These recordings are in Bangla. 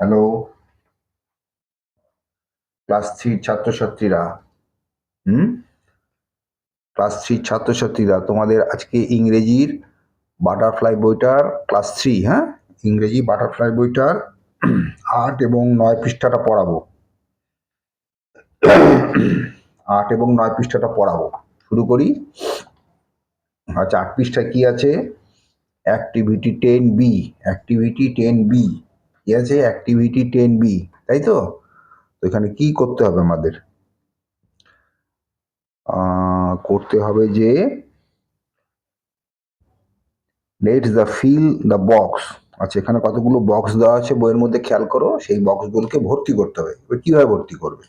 হ্যালো, ক্লাস থ্রির ছাত্রছাত্রীরা। হুম ক্লাস থ্রির ছাত্রছাত্রীরা, তোমাদের আজকে ইংরেজির বাটারফ্লাই বইটার ক্লাস থ্রি, হ্যাঁ, ইংরেজি বাটারফ্লাই বইটার 8 এবং 9 পৃষ্ঠাটা পড়াবো। 8 এবং 9 পৃষ্ঠাটা পড়াবো। শুরু করি। আচ্ছা, 8 পৃষ্ঠায় কি আছে? Activity 10B। অ্যাক্টিভিটি 10B কি আছে? অ্যাক্টিভিটি 10B, তাই তো? তো এখানে কি করতে হবে আমাদের? করতে হবে যে let's the fill the box. আচ্ছা, এখানে কতগুলো বক্স দেওয়া আছে বইয়ের মধ্যে, খেয়াল করো। সেই বক্সগুলোকে ভর্তি করতে হবে। এবার কিভাবে ভর্তি করবে?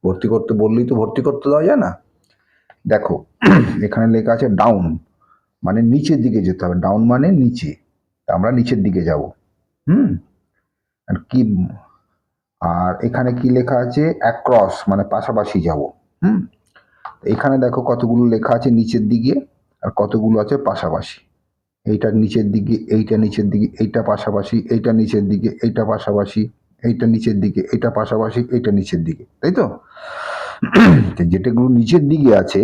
ভর্তি করতে বললেই তো ভর্তি করতে দেওয়া যায় না। দেখো, এখানে লেখা আছে ডাউন, মানে নিচের দিকে যেতে হবে। ডাউন মানে নিচে, আমরা নিচের দিকে যাব। হুম আর কি, আর এখানে কি লেখা আছে? অ্যাক্রস, মানে পাশাপাশি যাব। হুম এখানে দেখো কতগুলো লেখা আছে নিচের দিকে, আর কতগুলো আছে পাশাপাশি। এইটা নিচের দিকে, এইটা নিচের দিকে, এইটা পাশাপাশি, এইটা নিচের দিকে, এইটা পাশাপাশি, এইটা নিচের দিকে, এইটা পাশাপাশি, এইটা নিচের দিকে, তাই তো? যেটাগুলো নিচের দিকে আছে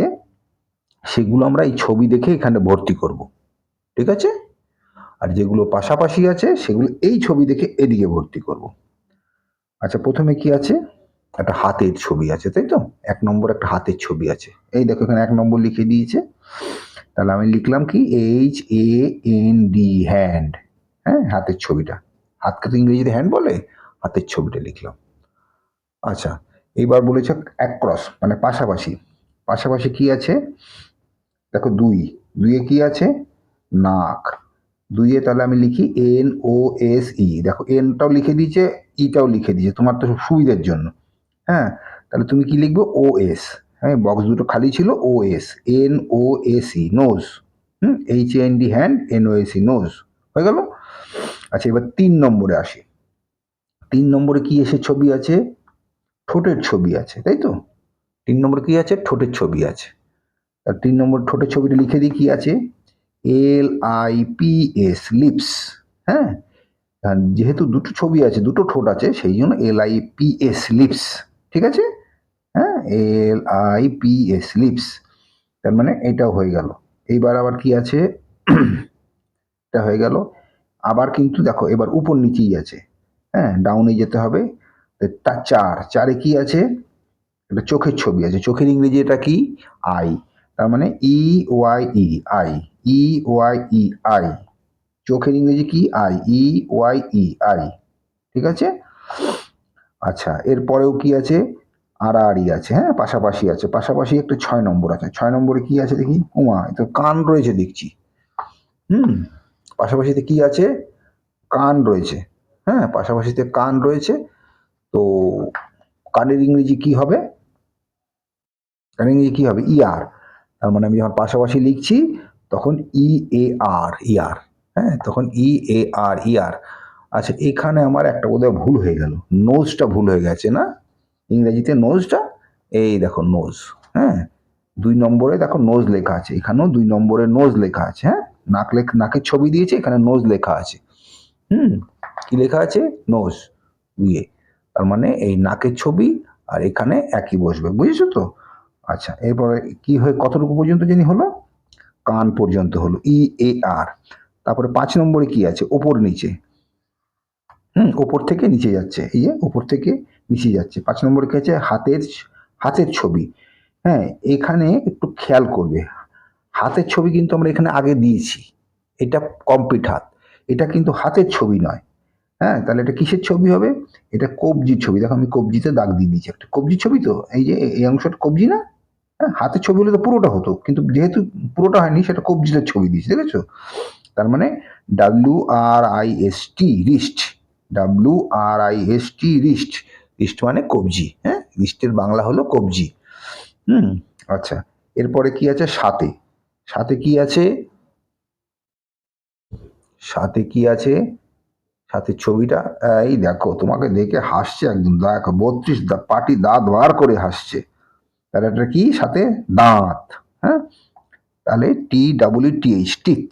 সেগুলো আমরা এই ছবি দেখে এখানে ভর্তি করব, ঠিক আছে? আর যেগুলো পাশাপাশি আছে সেগুলো এই ছবি দেখে এদিকে ভর্তি করব। আচ্ছা, প্রথমে কি আছে? একটা হাতের ছবি আছে, তাই তো? 1 নম্বর একটা হাতের ছবি আছে। এই দেখো, এখানে 1 নম্বর লিখে দিয়েছে। তাহলে আমি লিখলাম কি? HAND, hand. হ্যাঁ, হাতের ছবিটা। হাতকে তো ইংরেজিতে হ্যান্ড বলে, হাতের ছবিটা লিখলাম। আচ্ছা, এইবার বলেছে অ্যাক্রস, মানে পাশাপাশি। পাশাপাশি কি আছে? দেখো, দুই। দুইয়ে কি আছে? নাক। দুইয়ে তাহলে আমি লিখি NOSE। দেখো, এনটাও লিখে দিয়েছে, ইটাও লিখে দিয়েছে, তোমার তো সুবিধার জন্য। হ্যাঁ, তাহলে তুমি কি লিখবে? OS। হ্যাঁ, বক্স দুটো খালি ছিল। OS, NOSE, nose. HAND, hand, NOSE, nose. হয়ে গেল। আচ্ছা, এবার 3 নম্বরে আসি। 3 নম্বরে কি এসে ছবি আছে? ঠোঁটের ছবি আছে, তাই তো? 3 নম্বরে কি আছে? ঠোঁটের ছবি আছে। আর 3 নম্বর ঠোঁটের ছবিটা লিখে দিই, কি আছে? LIPS, lips. হ্যাঁ, আর যেহেতু দুটো ছবি আছে, দুটো ঠোঁট আছে, সেই জন্য LIPS, লিপস। ঠিক আছে? হ্যাঁ, LIPS, লিপস। তার মানে এটাও হয়ে গেল। এইবার আবার কি আছে? এটা হয়ে গেল। আবার কিন্তু দেখো, এবার উপর নিচেই আছে। হ্যাঁ, ডাউনে যেতে হবে। তা চারে কি আছে? একটা চোখের ছবি আছে। চোখের ইংরেজি এটা কি? আই। তার মানে EYE, আই। EYE, I. চোখের ইংরেজি কি? আই। EYE, I. ঠিক আছে? আচ্ছা, এরপরেও কি আছে? আড়াআড়ি আছে, হ্যাঁ, পাশাপাশি আছে। পাশাপাশি একটা 6 নম্বর আছে। 6 নম্বরে কি আছে দেখি? উমা, তো কান রয়েছে দেখছি। হুম পাশাপাশিতে কি আছে? কান রয়েছে। হ্যাঁ, পাশাপাশিতে কান রয়েছে। তো কানের ইংরেজি কি হবে? কানের ইংরেজি কি হবে? ইয়ার। তার মানে আমি যখন পাশাপাশি লিখছি তখন EAR, ইয়ার। হ্যাঁ, তখন EAR, ইয়ার। আচ্ছা, এখানে আমার একটা বোধহয় ভুল হয়ে গেল। নোজটা ভুল হয়ে গেছে না? ইংরেজিতে নোজটা, এই দেখো নোজ। হ্যাঁ, 2 নম্বরে দেখো নোজ লেখা আছে। এখানেও 2 নম্বরে নোজ লেখা আছে। হ্যাঁ, নাকের ছবি দিয়েছে, এখানে নোজ লেখা আছে। কি লেখা আছে? নোজ। ইয়ে, তার মানে এই নাকের ছবি আর এখানে একই বসবে, বুঝেছো তো? আচ্ছা, এরপরে কি হয়ে কতটুকু পর্যন্ত জানি হলো? কান পর্যন্ত হলো, EAR। তারপরে 5 নম্বরে কি আছে? ওপর নিচে। ওপর থেকে নিচে যাচ্ছে, এই যে ওপর থেকে নিচে যাচ্ছে। 5 নম্বরে কি আছে? হাতের ছবি। হ্যাঁ, এখানে একটু খেয়াল করবে। হাতের ছবি কিন্তু আমরা এখানে আগে দিয়েছি। এটা কমপ্লিট হাত। এটা কিন্তু হাতের ছবি নয়। হ্যাঁ, তাহলে এটা কিসের ছবি হবে? এটা কবজির ছবি। দেখো, আমি কবজিতে দাগ দিয়ে দিয়েছি। একটা কবজির ছবি তো, এই যে এই অংশটা কবজি না? হ্যাঁ, হাতের ছবি হলে তো পুরোটা হতো, কিন্তু যেহেতু পুরোটা হয়নি, সেটা কবজিটার ছবি দিয়েছি, দেখেছো? তার মানে WRIST, wrist. WRIST, wrist. Wrist মানে কবজি। হ্যাঁ, রিস্টের বাংলা হলো কবজি। হুম আচ্ছা, এরপরে কি আছে? সাথে। সাথে কি আছে? সাথে কি আছে? সাথে ছবিটা, এই দেখো, তোমাকে দেখে হাসছে একদম। দেখো, 32 পাটি দাঁত বার করে হাসছে। তাহলে এটা কি? সাথে দাঁত। হ্যাঁ, তাহলে TEETH, টিথ।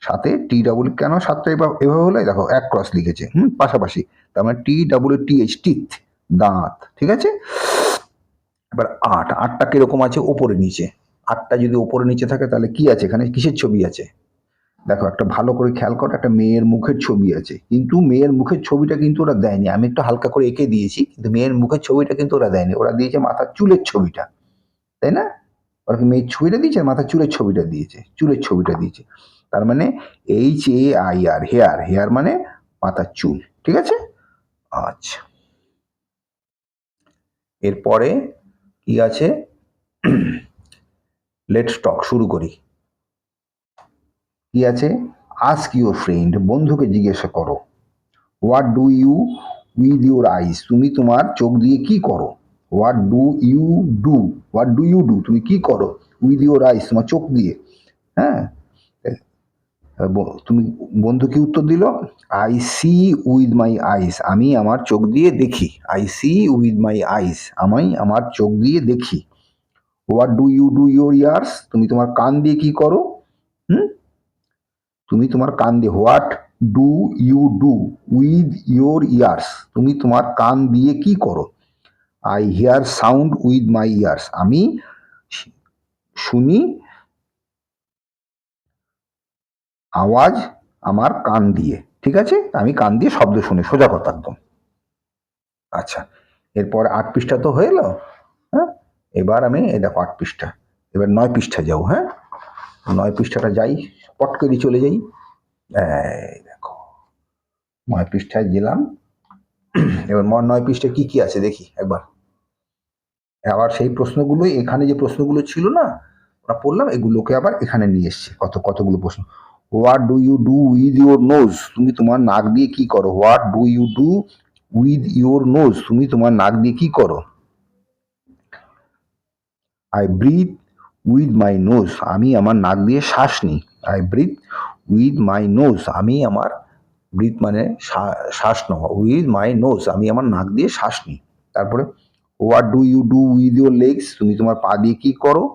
সাথে টি ডাবল, কেন সাতটা এভাবে হলে দেখো এক ক্রস লিখেছে, পাশাপাশি, তার মানে T double T H, teeth, দাঁত, ঠিক আছে। এবার আটটা কিরকম আছে, ওপরে নিচে। আটটা যদি ওপরে নিচে থাকে তাহলে কি আছে এখানে, কিসের ছবি আছে? দেখো একটা ভালো করে খেয়াল করো, একটা মেয়ের মুখের ছবি আছে, কিন্তু মেয়ের মুখের ছবিটা কিন্তু ওরা দেয়নি, আমি একটু হালকা করে এঁকে দিয়েছি, কিন্তু মেয়ের মুখের ছবিটা কিন্তু ওরা দেয়নি, ওরা দিয়েছে মাথার চুলের ছবিটা, তাই না? ওরা কি মেয়ের ছবিটা দিয়েছে, মাথার চুলের ছবিটা দিয়েছে, চুলের ছবিটা দিয়েছে। তার মানে HAIR, হেয়ার, হেয়ার মানে মাথার চুল, ঠিক আছে। আচ্ছা, এরপরে কি আছে, লেটস টক, শুরু করি। কি আছে, আস্ক ইউর ফ্রেন্ড, বন্ধুকে জিজ্ঞাসা করো। What do you with your eyes, তুমি তোমার চোখ দিয়ে কি করো? What do you do, what do you do, তুমি কি করো? উইথ ইউর আইস, তোমার চোখ দিয়ে। হ্যাঁ, তুমি, বন্ধু কি উত্তর দিল? I see with my eyes, আমি আমার চোখ দিয়ে দেখি। I see with my eyes, আমি আমার চোখ দিয়ে দেখি। What do you do your ears, তুমি তোমার কান দিয়ে কি করো? হুম, তুমি তোমার কান দিয়ে, what do you do with your ears, তুমি তোমার কান দিয়ে কি করো? I hear sound with my ears, আমি শুনি আওয়াজ আমার কান দিয়ে, ঠিক আছে, আমি কান দিয়ে শব্দ শুনি, সোজা কথা একদম। আচ্ছা, এরপর 8 পৃষ্ঠা তো হয়ে এলো। হ্যাঁ, এবার আমি এই দেখো 8 পৃষ্ঠা, এবার 9 পৃষ্ঠা যাও। হ্যাঁ, 9 পৃষ্ঠাটা যাই, পট করে চলে যাই। এই দেখো 9 পৃষ্ঠায় গেলাম। এবার 9 পৃষ্ঠায় কি কি আছে দেখি একবার। আবার সেই প্রশ্নগুলোই, এখানে যে প্রশ্নগুলো ছিল না ওরা পড়লাম, এগুলোকে আবার এখানে নিয়ে এসছি, কতগুলো প্রশ্ন। What do you do with your nose, তুমি তোমার নাক দিয়ে কি করো? What do you do with your nose, তুমি তোমার নাক দিয়ে কি করো? I breathe with my nose, আমি আমার নাক দিয়ে শ্বাস নিই। I breathe with my nose, আমি আমার, ব্রিথ মানে শ্বাস নেওয়া, উইথ মাই নোজ, আমি আমার নাক দিয়ে শ্বাস নিই। তারপরে what do you do with your legs, তুমি তোমার পা দিয়ে কি করো?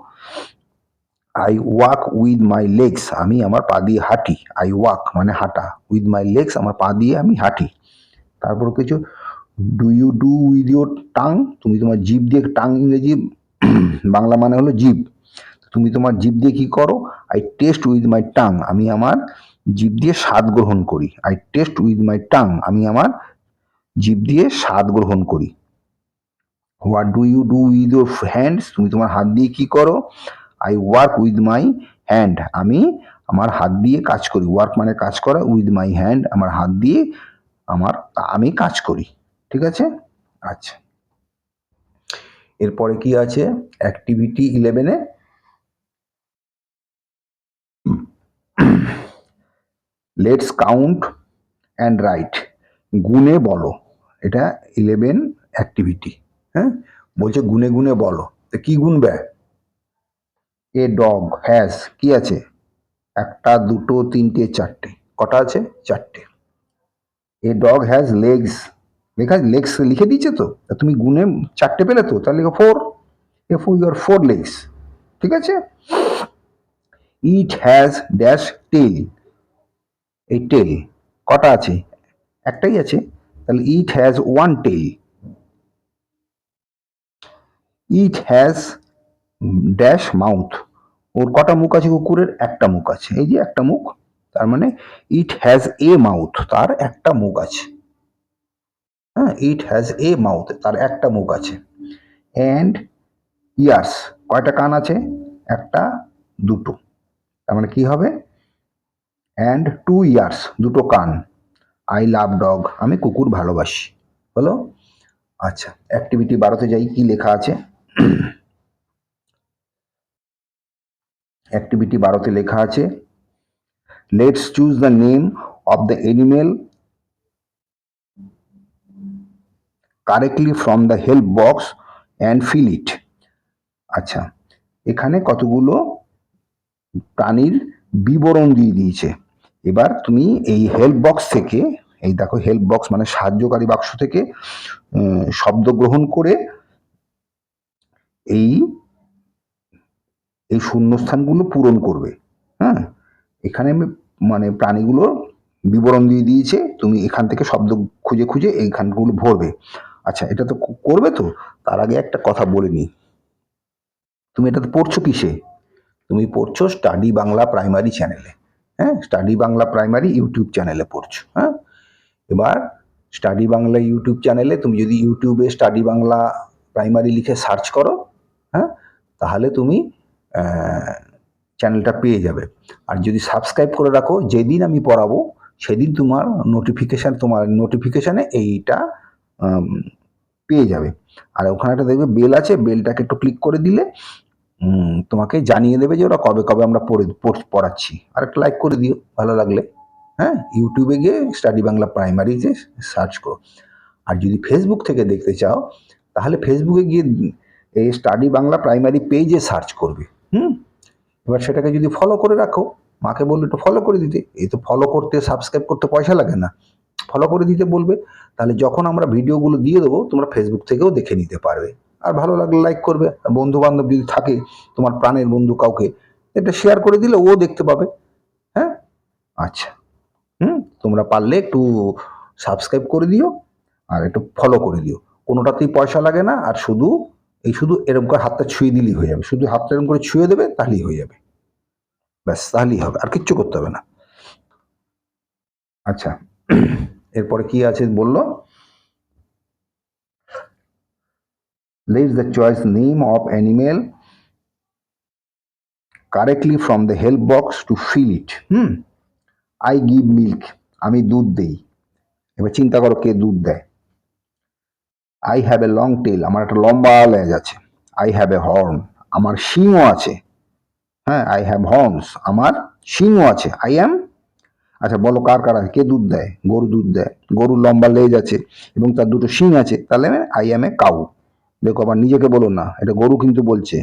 I walk with my legs, আমি আমার পা দিয়ে হাঁটি। আই ওয়াক মানে হাঁটা, উইথ মাই লেগস আমার পা দিয়ে আমি হাঁটি। তারপর কিছু, do you do with your tongue, তুমি তোমার জিভ দিয়ে, টাং ইংরেজি বাংলা মানে হলো জিভ, তুমি তোমার জিভ দিয়ে কি করো? I taste with my tongue, আমি আমার জিভ দিয়ে স্বাদ গ্রহণ করি। I taste with my tongue, আমি আমার জিভ দিয়ে স্বাদ গ্রহণ করি। What do you do with your hands, তুমি তোমার হাত দিয়ে কি করো? I work with my hand, আমি আমার হাত দিয়ে কাজ করি। ওয়ার্ক মানে কাজ করা, উইথ মাই হ্যান্ড আমার হাত দিয়ে আমি কাজ করি, ঠিক আছে। আচ্ছা, এরপরে কি আছে অ্যাক্টিভিটি 11-এ, লেটস কাউন্ট অ্যান্ড রাইট, গুনে বলো। এটা 11 অ্যাক্টিভিটি। হ্যাঁ, বলছে গুনে গুনে বলো, তো কি গুনবে? এ ডগ হ্যাজ, কি আছে? একটা, দুটো, তিনটে, চারটে, কটা আছে? চারটে। এ ডগ হ্যাজ লেগস, লেখা লেগস লিখে দিয়েছে তো, তুমি গুনে চারটে পেলে তো, তাহলে লেখো 4, এফ ইউর 4 লেগস, ঠিক আছে। ইট হ্যাজ ড্যাশ টেল, এই টেল কটা আছে? একটাই আছে, তাহলে it has 1 tail. It has dash mouth, ওর কটা মুখ আছে কুকুরের? একটা মুখ আছে, এই যে একটা মুখ, তার মানে ইট হ্যাজ এ মাউথ, তার একটা মুখ আছে। হ্যাঁ, ইট হ্যাজ এ মাউথ, তার একটা মুখ আছে। অ্যান্ড ইয়ার্স, কয়টা কান আছে? একটা, দুটো, তার মানে কি হবে? অ্যান্ড 2 ইয়ার্স, দুটো কান। আই লাভ ডগ, আমি কুকুর ভালোবাসি, হলো। আচ্ছা, অ্যাক্টিভিটি 12-তে যাই, কি লেখা আছে? অ্যাক্টিভিটি 12-তে লেখা আছে, let's choose the name of the animal correctly from the help box and fill it. আচ্ছা, এখানে কতগুলো প্রাণীর বিবরণ দিয়ে দিয়েছে। এবার তুমি এই হেল্প বক্স থেকে, এই দেখো হেল্প বক্স মানে সাহায্যকারী বাক্স থেকে শব্দ গ্রহণ করে এই এই শূন্যস্থানগুলো পূরণ করবে। হ্যাঁ, এখানে আমি মানে প্রাণীগুলোর বিবরণ দিয়ে দিয়েছে, তুমি এখান থেকে শব্দ খুঁজে খুঁজে এইখানগুলো ভরবে। আচ্ছা, এটা তো করবে তো, তার আগে একটা কথা বলে নিই। তুমি এটা তো পড়ছো কিসে? তুমি পড়ছো স্টাডি বাংলা প্রাইমারি চ্যানেলে। হ্যাঁ, স্টাডি বাংলা প্রাইমারি ইউটিউব চ্যানেলে পড়ছো। হ্যাঁ, এবার স্টাডি বাংলা ইউটিউব চ্যানেলে তুমি যদি ইউটিউবে স্টাডি বাংলা প্রাইমারি লিখে সার্চ করো, হ্যাঁ, তাহলে তুমি চ্যানেলটা পেয়ে যাবে। আর যদি সাবস্ক্রাইব করে রাখো, যেদিন আমি পড়াবো সেদিন তোমার নোটিফিকেশানে এইটা পেয়ে যাবে। আর ওখানে একটা দেখবে বেল আছে, বেলটাকে একটু ক্লিক করে দিলে তোমাকে জানিয়ে দেবে যে ওরা কবে কবে আমরা পড়াচ্ছি। আর একটা লাইক করে দিও ভালো লাগলে। হ্যাঁ, ইউটিউবে গিয়ে স্টাডি বাংলা প্রাইমারি যে সার্চ করো। আর যদি ফেসবুক থেকে দেখতে চাও, তাহলে ফেসবুকে গিয়ে এই স্টাডি বাংলা প্রাইমারি পেজে সার্চ করবে। এবার সেটাকে যদি ফলো করে রাখো, মাকে বললে একটু ফলো করে দিতে। এই তো ফলো করতে, সাবস্ক্রাইব করতে পয়সা লাগে না, ফলো করে দিতে বলবে। তাহলে যখন আমরা ভিডিওগুলো দিয়ে দেবো, তোমরা ফেসবুক থেকেও দেখে নিতে পারবে। আর ভালো লাগলে লাইক করবে। বন্ধু বান্ধব যদি থাকে, তোমার প্রাণের বন্ধু কাউকে, এটা শেয়ার করে দিলে ও দেখতে পাবে। হ্যাঁ, আচ্ছা, তোমরা পারলে একটু সাবস্ক্রাইব করে দিও আর একটু ফলো করে দিও। কোনোটাতেই পয়সা লাগে না। আর শুধু এরকম করে হাতটা ছুঁয়ে দিলেই হয়ে যাবে। শুধু হাতটা এরকম করে ছুঁয়ে দেবে, তাহলেই হয়ে যাবে। ব্যাস, তাহলেই হবে, আর কিচ্ছু করতে হবে না। আচ্ছা, এরপরে কি আছে বললো, leaves the choice name of animal correctly from the help box to fill it. I give milk, আমি দুধ দেই। এবার চিন্তা করো কে দুধ দেয়। I have a long tail, আমার একটা লম্বা লেজ আছে। I have a horn, আমার শিংও আছে। হ্যাঁ, I have horns, আমার শিংও আছে। I am, আচ্ছা বলো কার কার আছে, কে দুধ দেয়? গরু দুধ দেয়, গরুর লম্বা লেজ আছে এবং তার দুটো শিং আছে, তাহলে I am a cow। দেখো আবার নিজেকে বলো না, এটা গরু কিন্তু বলছে।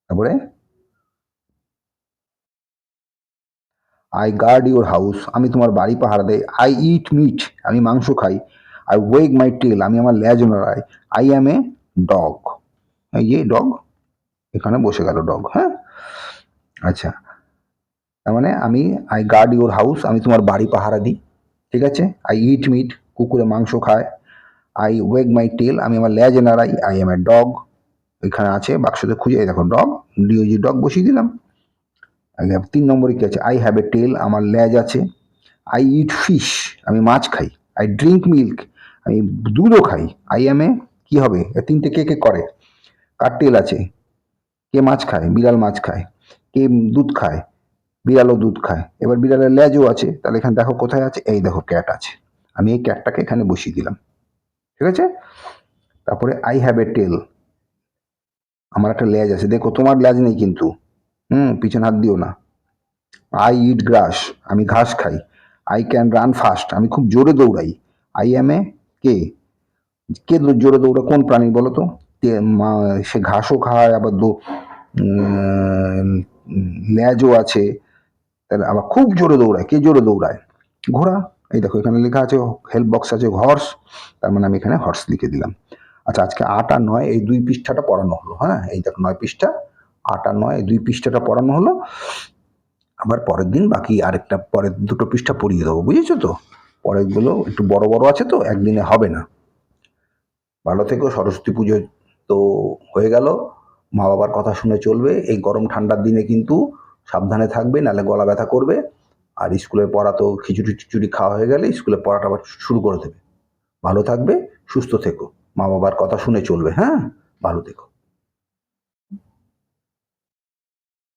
তারপরে আই গার্ড ইউর হাউস, আমি তোমার বাড়ি পাহারা দেই। আই ইট মিট, আমি মাংস খাই। আই ওয়েগ মাই টেল, আমি আমার লেজ নড়াই। আই অ্যাম এ ডগ, এই যে ডগ, এখানে বসে গেল ডগ। হ্যাঁ, আচ্ছা, তার মানে আই গার্ড ইউর হাউস, আমি তোমার বাড়ি পাহারা দিই। ঠিক আছে। আই ইট মিট, কুকুরে মাংস খায়। আই ওয়েগ মাই টেল, আমি আমার লেজ নাড়াই। আই এম এ ডগ, এখানে আছে বাক্সতে খুঁজে, এই দেখো ডগ, ডিওজি ডগ বসিয়ে দিলাম। 3 নম্বরে কি আছে? আই হ্যাভ এ টেল, আমার লেজ আছে। আই ইট ফিশ, আমি মাছ খাই। আই ড্রিঙ্ক মিল্ক, আমি দুধও খাই। আই এম এ, কি হবে? তিনটে কে কে করে? কার টেল আছে? কে মাছ খায়? বিড়াল মাছ খায়। কে দুধ খায়? বিড়ালও দুধ খায়। এবার বিড়ালের লেজও আছে, তাহলে এখানে দেখো কোথায় আছে? এই দেখো ক্যাট আছে, আমি এই ক্যাটটাকে এখানে বসিয়ে দিলাম। ঠিক আছে। তারপরে আই হ্যাভ এ টেল, আমার একটা লেজ আছে। দেখো তোমার লেজ নেই কিন্তু, পিছনে হাত দিও না। আই ইট গ্রাস, আমি ঘাস খাই। আই ক্যান রান ফাস্ট, আমি খুব জোরে দৌড়াই। আই এম এ, কে কে জোরে দৌড়ায়? কোন প্রাণী বলো তো? সে ঘাসও খায়, আবার লেজও আছে, তাহলে আবার খুব জোরে দৌড়ায়। কে জোরে দৌড়ায়? ঘোড়া। এই দেখো এখানে লেখা আছে, হেল্প বক্স আছে হর্স, তার মানে আমি এখানে হর্স লিখে দিলাম। আচ্ছা, আজকে 8 আর 9 এই 2 পৃষ্ঠাটা পড়ানো হলো। হ্যাঁ, এই দেখো 9 পৃষ্ঠা, 8 আর 9 এই 2 পৃষ্ঠাটা পড়ানো হলো। আবার পরের দিন বাকি আরেকটা, পরের 2টো পৃষ্ঠা পড়িয়ে দেবো, বুঝেছো তো? পরেরগুলো একটু বড় বড় আছে তো, একদিনে হবে না। ভালো থেকো। সরস্বতী পুজো তো হয়ে গেল, মা বাবার কথা শুনে চলবে। এই গরম ঠান্ডার দিনে কিন্তু সাবধানে থাকবে, নাহলে গলা ব্যথা করবে। আর স্কুলের পড়া তো খিচুড়ি টিচুড়ি খাওয়া হয়ে গেলে স্কুলের পড়াটা আবার শুরু করে দেবে। ভালো থাকবে, সুস্থ থেকো, মা বাবার কথা শুনে চলবে। হ্যাঁ, ভালো থেকো।